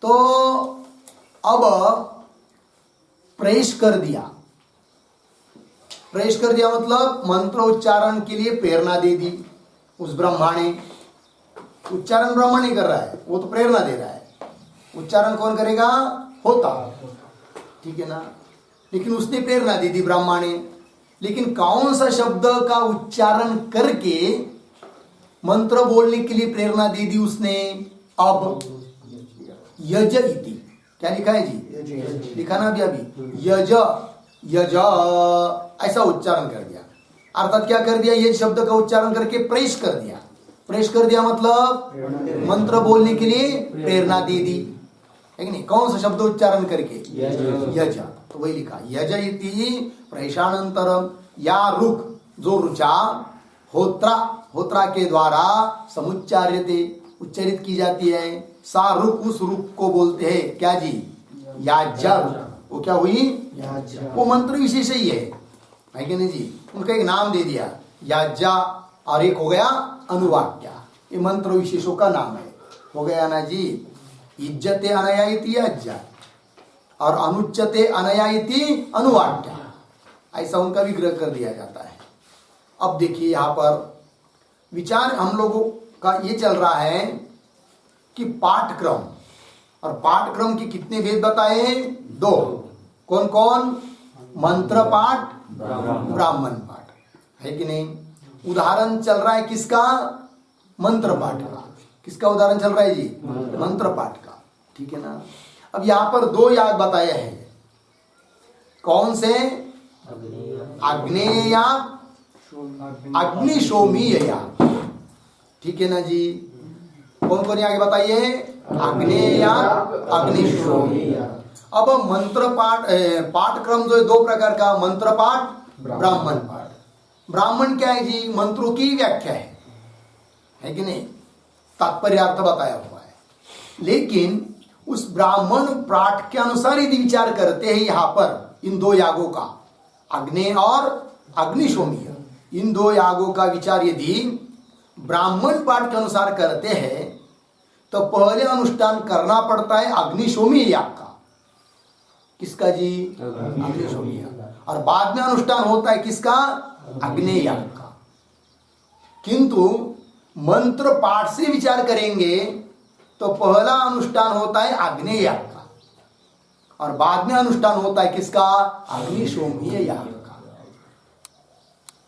तो अब प्रेष कर दिया, प्रेष कर दिया मतलब मंत्र उच्चारण के लिए प्रेरणा दे दी उस ब्रह्मा ने। उच्चारण ब्रह्मा नहीं कर रहा है, वो तो प्रेरणा दे रहा है। उच्चारण कौन करेगा, होता, ठीक है ना, लेकिन उसने प्रेरणा दे दी ब्रह्मा ने। लेकिन कौन सा शब्द का उच्चारण करके मंत्र बोलने के लिए प्रेरणा दे दी उसने, अब यज इति, क्या लिखा है जी, लिखा ना अभी अभी, यज, यज ऐसा उच्चारण कर दिया। अर्थात क्या कर दिया, यज शब्द का उच्चारण करके प्रेष कर दिया। प्रेष कर दिया मतलब मंत्र बोलने के लिए प्रेरणा दे दी, है कि नहीं। कौन सा शब्द उच्चारण करके, यज, तो वही लिखा यज इति प्रैशानंतरम या रुक, जो रुचा होत्रा, होत्रा के द्वारा समुच्चार्यते, उच्चारित की जाती है, सा रुक, उस रुक को बोलते हैं क्या जी, याज्ञा रुक। वो क्या हुई, वो मंत्र विशेष ही है कि नहीं जी, उनका एक नाम दे दिया याज्ञा, और एक हो गया अनुवाक्या, ये मंत्र विशेषों का नाम है। हो गया ना जी, इज्जते अनया इति याज्ञा और अनुच्चते अनया इति अनुवाक्या, ऐसा उनका विग्रह कर दिया जाता है। अब देखिए यहाँ पर विचार हम लोगों का ये चल रहा है कि पाठक्रम, और पाठक्रम के कितने भेद बताए हैं, 2। कौन कौन, मंत्र पाठ, ब्राह्मण पाठ, है कि नहीं। उदाहरण चल रहा है किसका, मंत्र पाठ का। किसका उदाहरण चल रहा है जी, मंत्र पाठ का, ठीक है ना। अब यहाँ पर 2 याग बताए हैं, कौन से, आग्नेय याग, अग्निशोमी याग, ठीक है ना जी। कौन कौन याग बताइए, आग्नेय याग, अग्निशोमी। अब मंत्र पाठ पाठक्रम जो है दो प्रकार का, मंत्र पाठ, ब्राह्मण पाठ। ब्राह्मण क्या है जी? मंत्रों की व्याख्या है कि नहीं, तात्पर्यार्थ बताया हुआ है। लेकिन उस ब्राह्मण पाठ के अनुसार यदि विचार करते हैं यहां पर इन दो यागों का, अग्नि और अग्निशोमीय, इन दो यागों का विचार यदि ब्राह्मण पाठ के अनुसार करते हैं तो पहले अनुष्ठान करना पड़ता है अग्निशोमीय याग का। किसका जी? अग्निशोमीय। और बाद में अनुष्ठान होता है किसका? अग्नि याग का। किंतु मंत्र पाठ से विचार करेंगे तो पहला अनुष्ठान होता है अग्नि याग का और बाद में अनुष्ठान होता है किसका? अग्निशोमीय याग का।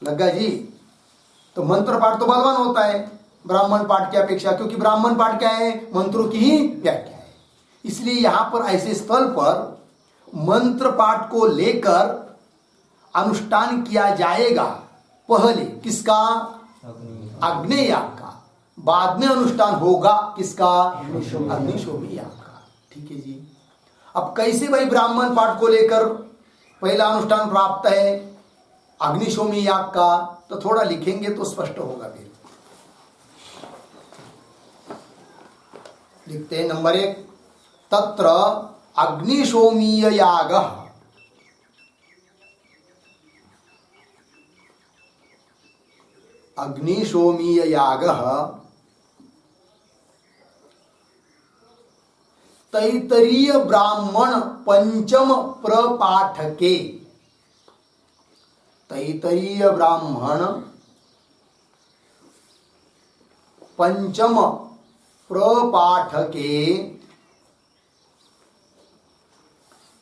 लगा जी? तो मंत्र पाठ तो बलवान होता है ब्राह्मण पाठ की अपेक्षा, क्योंकि ब्राह्मण पाठ क्या है? मंत्रों की ही व्याख्या है। इसलिए यहां पर ऐसे स्थल पर मंत्र पाठ को लेकर अनुष्ठान किया जाएगा पहले किसका? अग्नि याग का। बाद में अनुष्ठान होगा किसका? अग्निशोमी याग का। ठीक है जी। अब कैसे भाई ब्राह्मण पाठ को लेकर पहला अनुष्ठान प्राप्त है अग्निशोमी याग का, तो थोड़ा लिखेंगे तो स्पष्ट होगा। फिर लिखते हैं नंबर 1, तत्र अग्निशोमीय याग, अग्निशोमीय याग तैतरीय ब्राह्मण पंचम प्रपाठके, तैतरीय ब्राह्मण पंचम प्रपाठके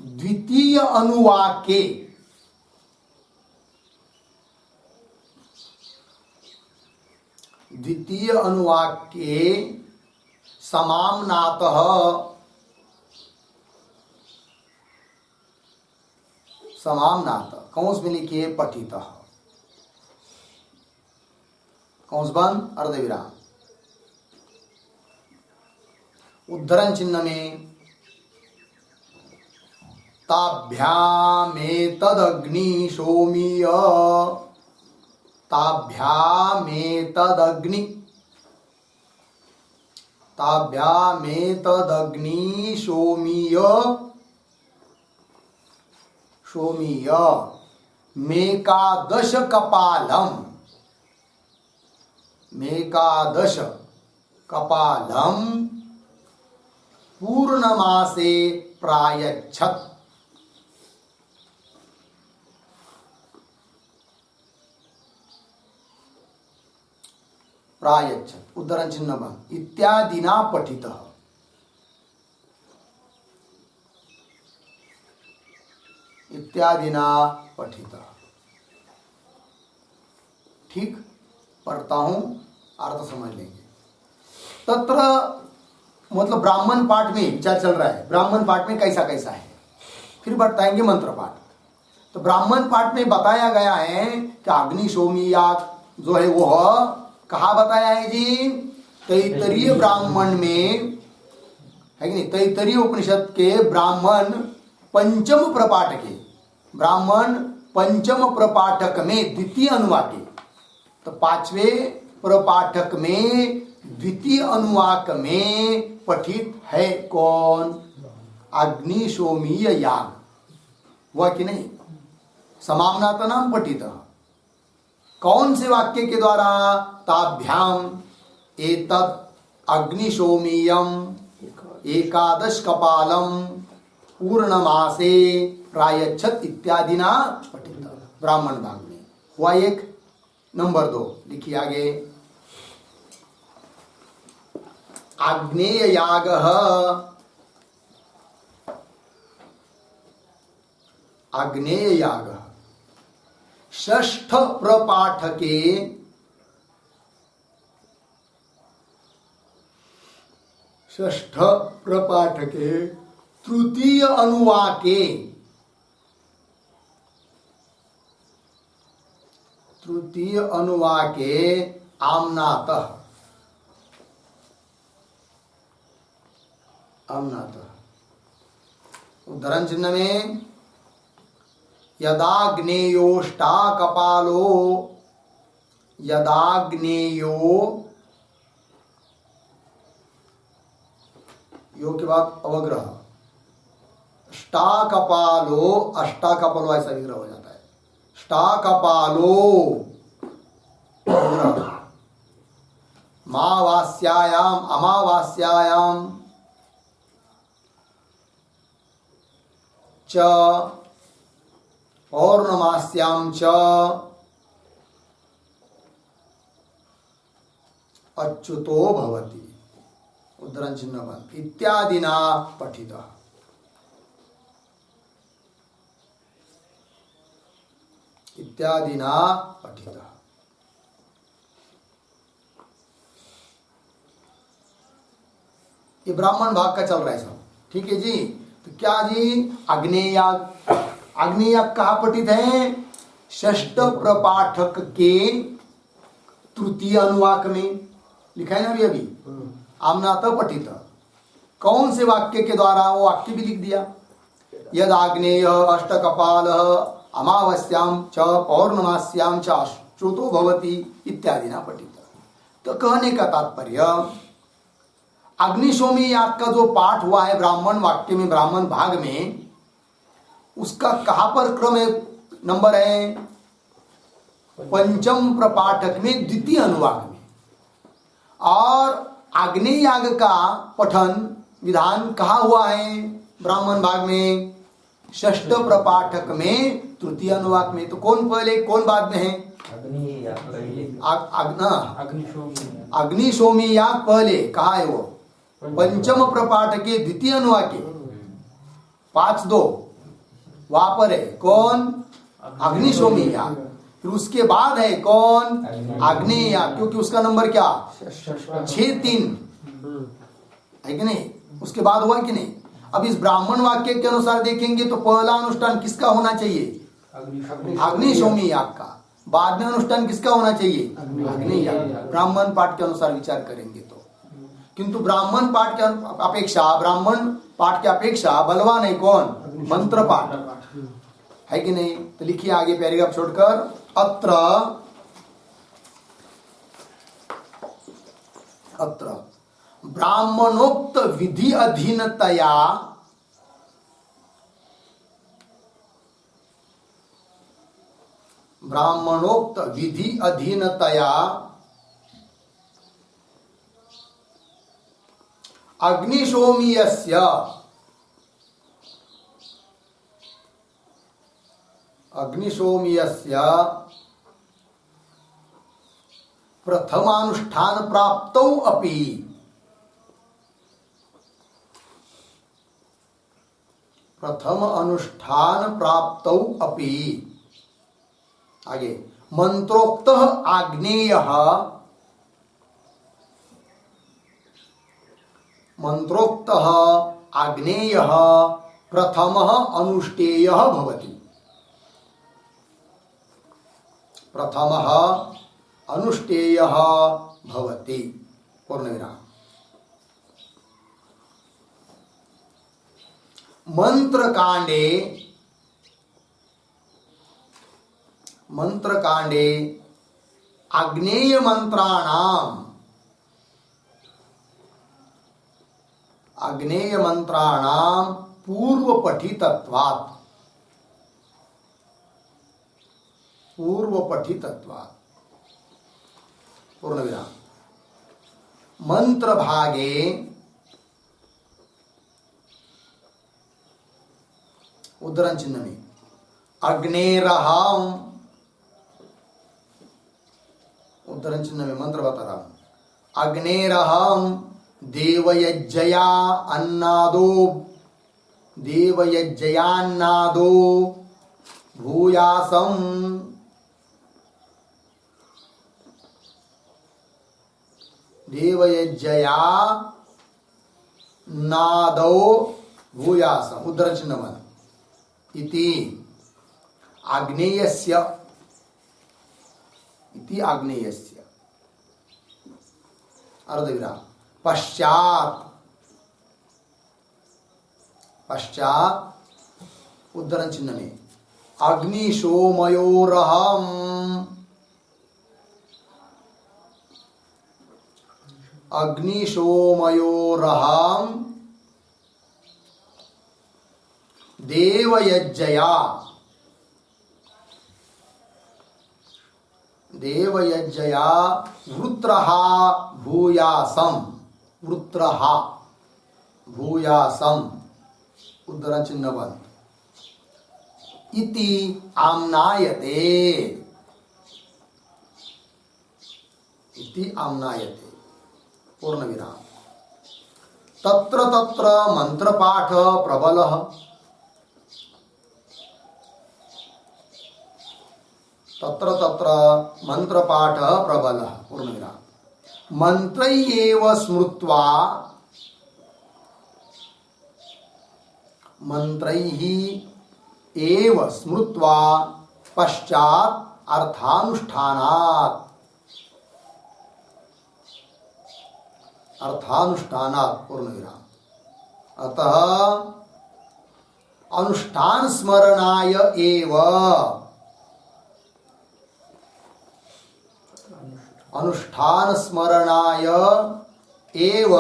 द्वितीय अनुवाके, द्वितीय अनुवाके समाम्नातः समाम्नात कौंस में लिखिए पठितः, कौंस बंद अर्धविराम, उद्धरण चिन्ह में ताभ्यामेतदग्निशोमीय, ताभ्यामेतदग्नि, ताभ्यामेतदग्निशोमीय शोमीय मेकादश कपालम, मेकादश कपालम पूर्णमासे प्रायच्छत्, प्रायच्छत् उद्धरण चिन्ह बंद इत्यादिना पठितः, इत्यादिना पठितः। ठीक, पढ़ता हूं, अर्थ समझ लेंगे। तत्र मतलब ब्राह्मण पाठ में विचार चल रहा है, ब्राह्मण पाठ में कैसा कैसा है, फिर बताएंगे मंत्र पाठ। तो ब्राह्मण पाठ में बताया गया है कि अग्निशोमी याग जो है वह कहाँ बताया है जी? तैतरीय ब्राह्मण में है कि नहीं, तैतरीय उपनिषद के ब्राह्मण पंचम प्रपाठके, ब्राह्मण पंचम प्रपाठक में द्वितीय अनुवाक, तो पांचवें प्रपाठक में द्वितीय अनुवाक में पठित है कौन? अग्निशोमीय याग, हुआ कि नहीं? समाम्नात नाम पठित, कौन से वाक्य के द्वारा? ताभ्याम एतत् अग्निशोमीयम एकादश कपालम पूर्णमासे प्रायच्छत् इत्यादि ना पठित, ब्राह्मण भाग में हुआ एक। नंबर 2 लिखिए आगे, आग्नेय याग, आग्नेय याग षष्ठ प्रपाठके, षष्ठ प्रपाठके तृतीय अनुवाके, तृतीय अनुवाके आम्नातः, आम्नातः उद्धरण चिन्ह में यदाग्नेयोष्टा कपालो, यदाग्नेयो, यो के बाद अवग्रह, ष्टा कपालो, अष्टा कपालो ऐसा विग्रह हो जाता है। ष्टा कपालो मावास्यायाम अमावास्यायाम च पौर्णमास्याम च अच्युतो भवति। उद्धरण चिन्ह बंद। इत्यादिना पठितः। इत्यादिना पठितः। ये ब्राह्मण भाग का चल रहा है सब, ठीक है जी। तो क्या जी, अग्नेयाग, अग्नेयाग कहाँ पठित है? षष्ठ प्रपाठक के तृतीय अनुवाक में लिखा है ना अभी आमनात पठित। कौन से वाक्य के द्वारा? वो वाक्य भी लिख दिया, यद आग्नेय अष्टकपाल अमावस्याम च पौर्णमास्याम च अच्युतो भवति इत्यादि ना पठित। तो कहने का तात्पर्य, अग्निशोमी याग का जो पाठ हुआ है ब्राह्मण वाक्य में, ब्राह्मण भाग में, उसका कहां पर क्रम है, नंबर है? पंचम प्रपाठक में द्वितीय अनुवाक में। और आग्नेय याग का पठन विधान कहा हुआ है ब्राह्मण भाग में? षष्ठ प्रपाठक में तृतीय अनुवाक में। तो कौन पहले कौन बाद में है? अग्निशोमी याग पहले कहा है वो? पंचम प्रपाठक के द्वितीय अनुवाक 5-2 वहां पर है कौन? अग्निशोमी याग। फिर उसके बाद है कौन? आग्नेय याग, क्योंकि उसका नंबर क्या? 6-3 है कि नहीं? उसके बाद हुआ कि नहीं? अब इस ब्राह्मण वाक्य के अनुसार देखेंगे तो पहला अनुष्ठान किसका होना चाहिए? अग्निशोमी याग का। बाद में अनुष्ठान किसका होना चाहिए? अग्नि याग। ब्राह्मण पाठ के अनुसार विचार करेंगे तो, किंतु ब्राह्मण पाठ के अपेक्षा, ब्राह्मण पाठ के अपेक्षा बलवान है कौन? मंत्र पाठ है कि नहीं? तो लिखिए आगे पैराग्राफ छोड़कर, अत्र ब्राह्मणोक्त विधि अधीनतया ब्राह्मणोक्त विधि अधीनतया अग्निशोमीयस्य प्रथमानुष्ठान प्राप्तौ अपि प्रथम अनुष्ठान प्राप्तौ अपि आगे मंत्रोक्त आग्नेयः प्रथमः अनुष्ठेयः भवति। प्रथमः अनुष्ठेयः भवति। पूर्णविराम। मंत्रकांडे आग्नेय मंत्राणाम पूर्व पठितत्वात् पूर्णविराम। मंत्र भागे उद्धरण चिन्ह में अग्नेरहम, उद्धरण चिन्ह में मंत्र बता रहा हूं। अग्नेरहम देवयज्जया देवयज्जयान्नादो भूयासम देवयज्जया नादो भूयासम। उद्धरण चिन्ह में इति आग्नेयस्य अर्धविराम पश्चात उद्धरण चिन्ह में अग्निशोमयोरहम, अग्निशोमयोरहम देवयज्जया, देवयज्जया वृत्रहा भूयासम, वृत्रहा भूयासम, उद्धरण चिन्ह बंद, इति आम्नायते, इति आम्नायते, पूर्ण विराम। तत्र तत्र मंत्रपाठ प्रबलः, तत्र तत्र मंत्रपाठ प्रबलः, पूर्ण विराम। मंत्रैयेव स्मृत्वा, मंत्रैः एव स्मृत्वा पश्चात् अर्थानुष्ठानात्, अर्थानुष्ठानात्, पूर्ण विराम। अतः अनुष्ठान स्मरणाय एव, अनुष्ठान स्मरणाय एव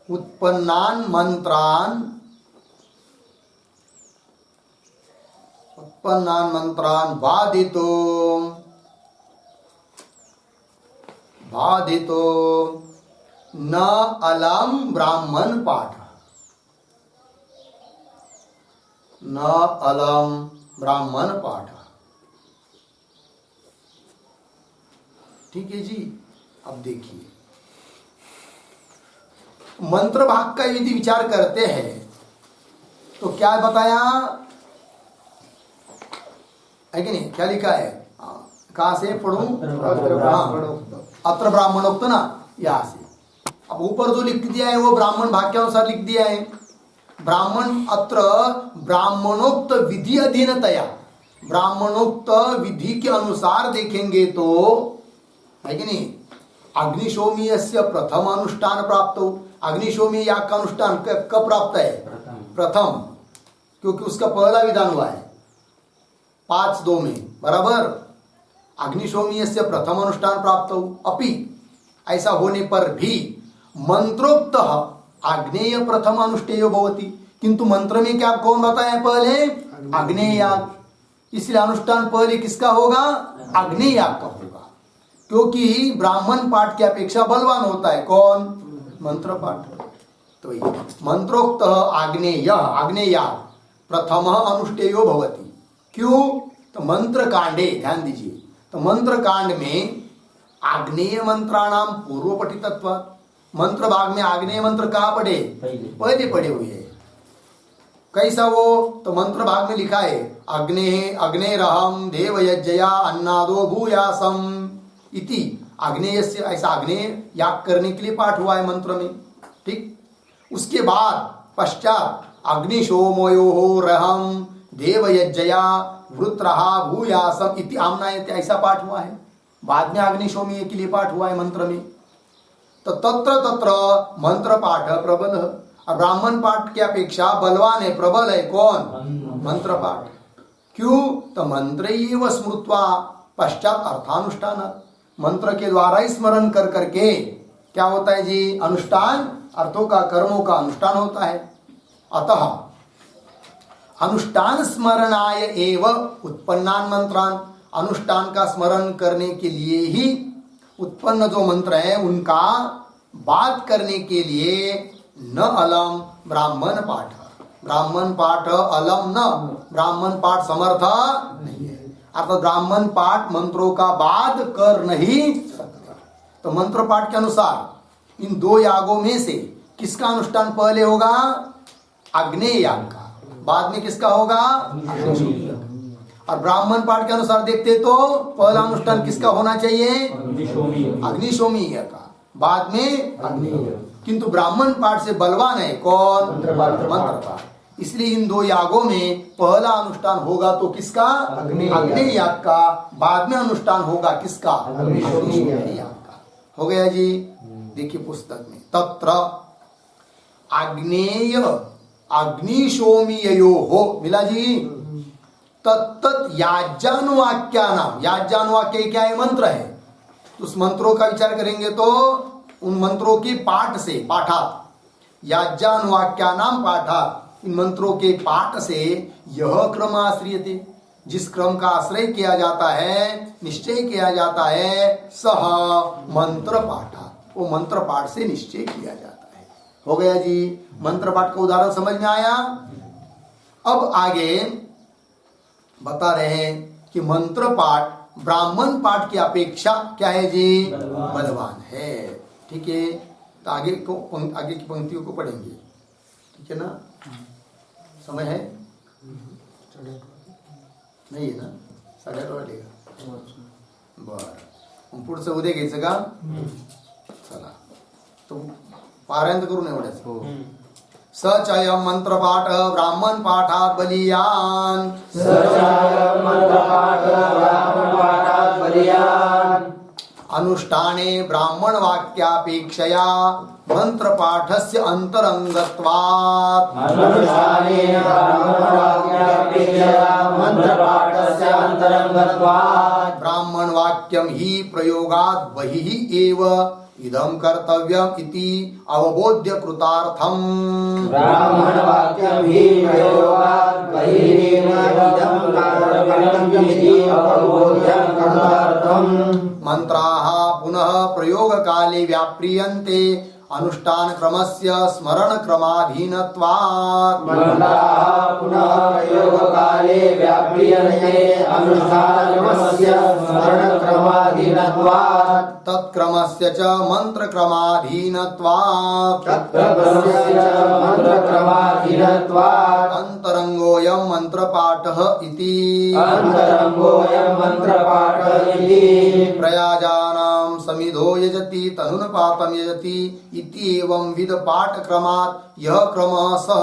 उत्पन्नान मंत्रान, उत्पन्नान मंत्रान बाधितो, बाधितो न अलम ब्राह्मण पाठ, न अलम ब्राह्मण पाठ। ठीक है जी। अब देखिए मंत्र भाग का यदि विचार करते हैं तो क्या बताया है कि नहीं, क्या लिखा है, कहां से पढ़ूं, अत्र ब्राह्मणोक्त ना, यहां से। अब ऊपर जो लिख दिया है वो ब्राह्मण भाग के अनुसार लिख दिया है। ब्राह्मण अत्र ब्राह्मणोक्त विधि अधीनतया, ब्राह्मणोक्त विधि के अनुसार देखेंगे तो है कि नहीं, अग्निशोमीयस्य प्रथम अनुष्ठान प्राप्त हो, अग्निशोमी याग का अनुष्ठान कब प्राप्त है, प्रथम, क्योंकि उसका पहला विधान हुआ है 5:2 में, बराबर। अग्निशोमीयस्य प्रथम अनुष्ठान प्राप्त हो, अपि ऐसा होने पर भी मंत्रोक्त आग्नेय प्रथम अनुष्ठेय भवति, किंतु मंत्र में क्या कौन बताया पहले, आग्नेय याग, इसलिए अनुष्ठान पहले किसका होगा, आग्नेय याग का होगा, क्योंकि ब्राह्मण पाठ की अपेक्षा बलवान होता है कौन, मंत्र पाठ। तो ये मंत्रोक्त आग्नेय, आग्नेय याग प्रथम अनुष्ठेयो भवति, क्यों, तो मंत्र कांडे, ध्यान दीजिए, तो मंत्र कांड में आग्नेय मंत्राणाम पूर्व पठितत्व, मंत्र भाग में आग्नेय मंत्र कहाँ पढ़े, पहले पढ़े हुए हैं। कैसा वो, तो मंत्र भाग में लिखा है अग्ने अग्नेरहम देवयज्जया अन्नादो भूयासम इति, आग्नेय से, ऐसा आग्नेय याग करने के लिए पाठ हुआ है मंत्र में। ठीक, उसके बाद पश्चात अग्निशोमयो रहम देवयज्जया वृत्रहा भूयासम इति आम्नायते, ऐसा पाठ हुआ है। बाद में अग्निशोमी के लिए पाठ हुआ है मंत्र में। तो तत्र तत्र मंत्र पाठ प्रबल है, और ब्राह्मण पाठ की अपेक्षा बलवान है, प्रबल है कौन, मंत्र पाठ। क्यों, तो मंत्रैव स्मृत्वा पश्चात अर्थानुष्ठान, मंत्र के द्वारा ही स्मरण कर करके क्या होता है जी, अनुष्ठान, अर्थों का, कर्मों का अनुष्ठान होता है। अतः अनुष्ठान स्मरणाय एव उत्पन्नान मंत्रान, अनुष्ठान का स्मरण करने के लिए ही उत्पन्न जो मंत्र है उनका बात करने के लिए न अलम ब्राह्मण पाठ, ब्राह्मण पाठ अलम न, ब्राह्मण पाठ समर्थ नहीं है, अर्थात ब्राह्मण पाठ मंत्रों का बाद कर नहीं सकता। तो मंत्र पाठ के अनुसार इन दो यागों में से किसका अनुष्ठान पहले होगा, आग्नेय याग का, बाद में किसका होगा, और ब्राह्मण पाठ के अनुसार देखते तो पहला अनुष्ठान किसका होना चाहिए, अग्निशोमीय का, बाद में अग्नेय, किंतु ब्राह्मण पाठ से बलवान है कौन, मंत्र पाठ। इसलिए इन दो यागों में पहला अनुष्ठान होगा तो किसका, अग्नेय याग का, बाद में अनुष्ठान होगा किसका, अग्निशोमीय याग का। हो गया जी। देखिए पुस्तक में तत्र आग्नेय अग्निशोमीयो हो मिला जी। तत्त याज्ञानुवाक्यानाम, याज्ञानुवाक्य क्या है? मंत्र है। तो उस मंत्रों का विचार करेंगे तो उन मंत्रों की पाठ से, पाठात याज्ञानुवाक्यानाम पाठात, इन मंत्रों के पाठ से यह क्रम आश्रियते, जिस क्रम का आश्रय किया जाता है, निश्चय किया जाता है, सह मंत्र पाठात, वो मंत्र पाठ से निश्चय किया जाता है। हो गया जी। मंत्र पाठ का उदाहरण समझ में आया। अब आगे बता रहे हैं कि मंत्र पाठ ब्राह्मण पाठ की अपेक्षा क्या है जी? बलवान है। ठीक है, तो आगे की पंक्तियों को पढ़ेंगे। ठीक है ना? समय है? नाही आहे ना? 8:30 वाजले. बरं, पुढचं उद्या घ्यायचं का? चला, तो पारायण करून एवढ्याच. सचय मंत्रपाठ ब्राह्मण पाठात बलियान, सचय मंत्रपाठ ब्राह्मण पाठात बलियान, अनुष्ठाने ब्राह्मण वाक्यापेक्षया मंत्रपाठस्य अंतरंगत्वात्, अनुष्ठाने ब्राह्मण वाक्यापेक्षया मंत्रपाठस्य अंतरंगत्वात्, ब्राह्मण वाक्यम ही प्रयोगात् बहिः एव इदं कर्तव्यम् इति अवबोध्य कृतार्थम्, ब्राह्मण वाक्यं हि प्रयोगात् बहिरेव इदं कर्तव्यम् इति अवबोध्य कृतार्थम्, मंत्राः पुनः प्रयोग काले व्याप्रियन्ते अनुष्ठान क्रमस्य स्मरण क्रमाधीनत्वात्, मंत्राः पुनः प्रयोगकाले व्याप्रियन्ते अनुष्ठानक्रमस्य स्मरणक्रमाधीनत्वात्, तत्क्रमस्य च मंत्रक्रमाधीनत्वात्, तत्क्रमस्य च मंत्रक्रमाधीनत्वात्, अंतरंगोऽयं मंत्रपाठः इति, अन्तरङ्गोऽयं मन्त्रपाठः इति, प्रयाजानां समिधो यजति तनुनपातं यजति इति एवं विध पाठक्रमात् यह क्रमः सः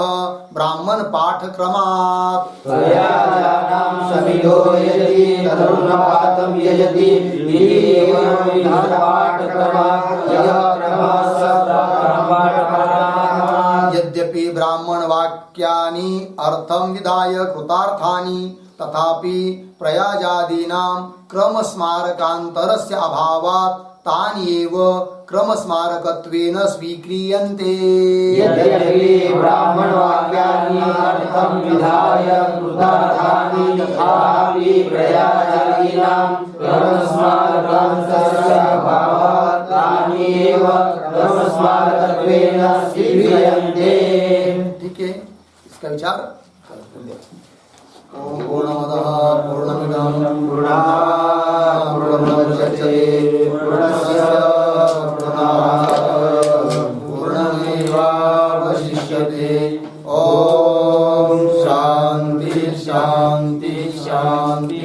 ब्राह्मण पाठक्रमात्, प्रयाजानां समिधो यजति तदनुपातं यजति इति एवं विध पाठक्रमात् यः क्रमः सः ब्राह्मण पाठक्रमात्, यद्यपि ब्राह्मण वाक्यानि अर्थं विधाय कृतार्थानि तथापि प्रयाजादीनां क्रमस्मारकान्तरस्य अभावात् तानि एव क्रमस्मारकत्वेन स्वीक्रियन्ते, यद्यपि ब्राह्मण वाक्यानि अर्थं विधाय कृतार्थानि तथापि प्रयाजादीनां क्रमस्मारकान्तरस्य अभावात् तानि एव क्रमस्मारकत्वेन स्वीक्रियन्ते। ठीक है, इसका विचार ओम पूर्णमदः पूर्णमिदं पूर्णात् पूर्णमुदच्यते पूर्णस्य पूर्णात् पूर्णमेवावशिष्यते। ओम शांति शांति शांति।